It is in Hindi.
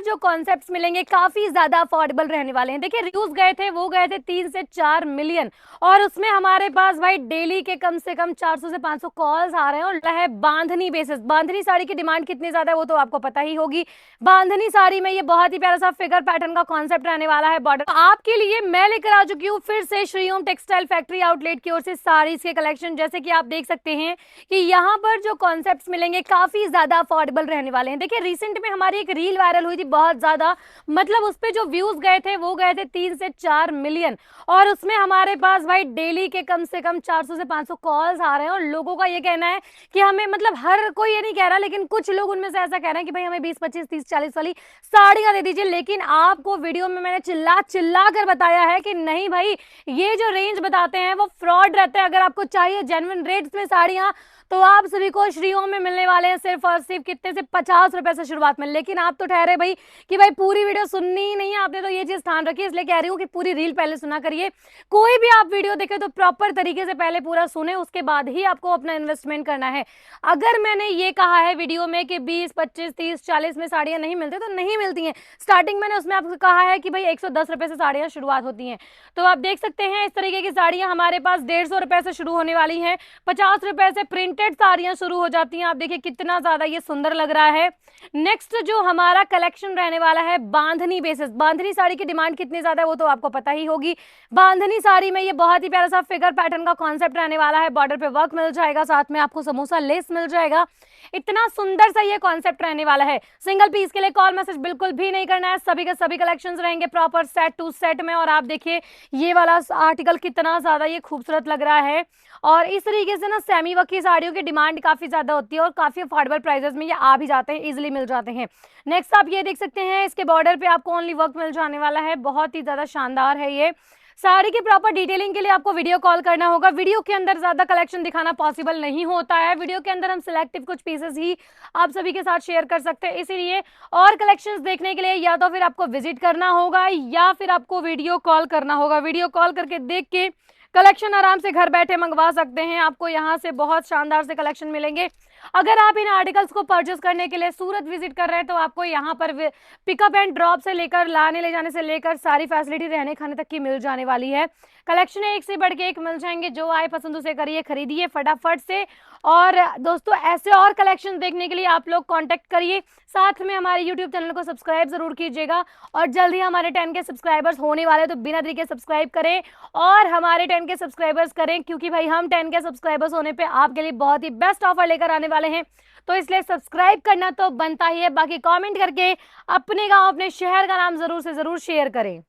जो कॉन्सेप्ट्स मिलेंगे काफी ज्यादा अफोर्डेबल रहने वाले हैं। देखिए रिव्यूज गए थे, वो गए थे 3 से 4 मिलियन, और उसमें हमारे पास भाई डेली के कम से कम 400 से 500 कॉल्स आ रहे हैं। और है बांधनी बेसिस, बांधनी साड़ी की डिमांड कितनी ज्यादा है वो तो आपको पता ही होगी। बांधनी साड़ी में ये बहुत ही प्यारा सा फिगर पैटर्न का कॉन्सेप्ट रहने वाला है। बॉर्डर आपके लिए मैं लेकर आ चुकी हूँ फिर से Shri Om textile factory outlet की ओर से साड़ीज के कलेक्शन। जैसे कि आप देख सकते हैं कि यहाँ पर जो कॉन्सेप्ट्स मिलेंगे काफी ज्यादा अफोर्डेबल रहने वाले हैं। देखिए रिसेंट में हमारी एक रील वायरल हुई थी बहुत ज्यादा, मतलब उस पे जो व्यूज गए थे वो गए थे 3 से 4 मिलियन, और उसमें हमारे पास भाई डेली के कम से कम 400 से 500 कॉल्स आ रहे हैं। और लोगों का ये कहना है कि हमें, मतलब हर कोई ये नहीं कह रहा, लेकिन कुछ लोग उनमें से ऐसा कह रहे हैं कि भाई हमें 20 25 30 40 वाली साड़ियां दे दीजिए। लेकिन आपको वीडियो में मैंने चिल्ला चिल्ला कर बताया है कि नहीं भाई, ये जो रेंज बताते हैं वो फ्रॉड रहते हैं। अगर आपको चाहिए जेन्युइन रेट्स में साड़ियां तो आप सभी को श्री ओम में मिलने वाले हैं सिर्फ और सिर्फ कितने से 50 रुपए से शुरुआत में। लेकिन आप तो ठहरे भाई कि भाई पूरी वीडियो सुननी ही नहीं है आपने, तो ये चीज ध्यान रखिए, इसलिए कह रही हूँ कि पूरी रील पहले सुना करिए। कोई भी आप वीडियो देखे तो प्रॉपर तरीके से पहले पूरा सुने, उसके बाद ही आपको अपना इन्वेस्टमेंट करना है। अगर मैंने ये कहा है वीडियो में कि 20 25 30 40 में साड़ियां नहीं मिलती तो नहीं मिलती हैं। स्टार्टिंग मैंने उसमें आपको कहा है कि भाई 110 रुपए से साड़ियां शुरुआत होती हैं। तो आप देख सकते हैं इस तरीके की साड़ियां हमारे पास 150 रुपए से शुरू होने वाली हैं। 50 रुपए से प्रिंटेड साड़ियां शुरू हो जाती हैं। आप देखिए कितना ज्यादा ये सुंदर लग रहा है। नेक्स्ट जो हमारा कलेक्शन रहने वाला है बांधनी बेसिस, बांधनी साड़ी की डिमांड कितनी ज्यादा है वो तो आपको पता ही होगी। बांधनी साड़ी में ये बहुत ही प्यारा सा फिगर पैटर्न का कॉन्सेप्ट रहने वाला है। बॉर्डर पे वर्क मिल जाएगा, साथ में आपको समोसा लेस मिल जाएगा। इतना सुंदर सा ये कॉन्सेप्ट रहने वाला है। सिंगल पीस के लिए कॉल मैसेज बिल्कुल भी नहीं करना है, सभी के सभी कलेक्शंस रहेंगे प्रॉपर सेट टू सेट में। और आप देखिए ये वाला आर्टिकल कितना ज्यादा ये खूबसूरत लग रहा है। और इस तरीके से ना सेमी वर्क की साड़ियों की डिमांड काफी ज्यादा होती है और काफी अफोर्डेबल प्राइसेस में ये आ भी जाते हैं, इजिली मिल जाते हैं। नेक्स्ट आप ये देख सकते हैं, इसके बॉर्डर पे आपको ओनली वर्क मिल जाने वाला है। बहुत ही ज्यादा शानदार है ये साड़ी की। प्रॉपर डिटेलिंग के लिए आपको वीडियो कॉल करना होगा। वीडियो के अंदर ज्यादा कलेक्शन दिखाना पॉसिबल नहीं होता है, वीडियो के अंदर हम सिलेक्टिव कुछ पीसेस ही आप सभी के साथ शेयर कर सकते हैं। इसीलिए और कलेक्शंस देखने के लिए या तो फिर आपको विजिट करना होगा या फिर आपको वीडियो कॉल करना होगा। वीडियो कॉल करके देख के कलेक्शन आराम से घर बैठे मंगवा सकते हैं। आपको यहाँ से बहुत शानदार से कलेक्शन मिलेंगे। अगर आप इन आर्टिकल्स को परचेस करने के लिए सूरत विजिट कर रहे हैं तो आपको यहाँ पर पिकअप एंड ड्रॉप से लेकर लाने ले जाने से लेकर सारी फैसिलिटी रहने खाने तक की मिल जाने वाली है। कलेक्शन एक से बढ़ के एक मिल जाएंगे। जो आए पसंद उसे करिए, खरीदिए फटाफट से। और दोस्तों ऐसे और कलेक्शन देखने के लिए आप लोग कांटेक्ट करिए, साथ में हमारे यूट्यूब चैनल को सब्सक्राइब जरूर कीजिएगा। और जल्दी हमारे 10 के सब्सक्राइबर्स होने वाले, तो बिना देरी के सब्सक्राइब करें और हमारे 10 के सब्सक्राइबर्स करें, क्योंकि भाई हम 10 के सब्सक्राइबर्स होने पे आपके लिए बहुत ही बेस्ट ऑफर लेकर आने वाले हैं। तो इसलिए सब्सक्राइब करना तो बनता ही है। बाकी कमेंट करके अपने गांव अपने शहर का नाम जरूर से जरूर शेयर करें।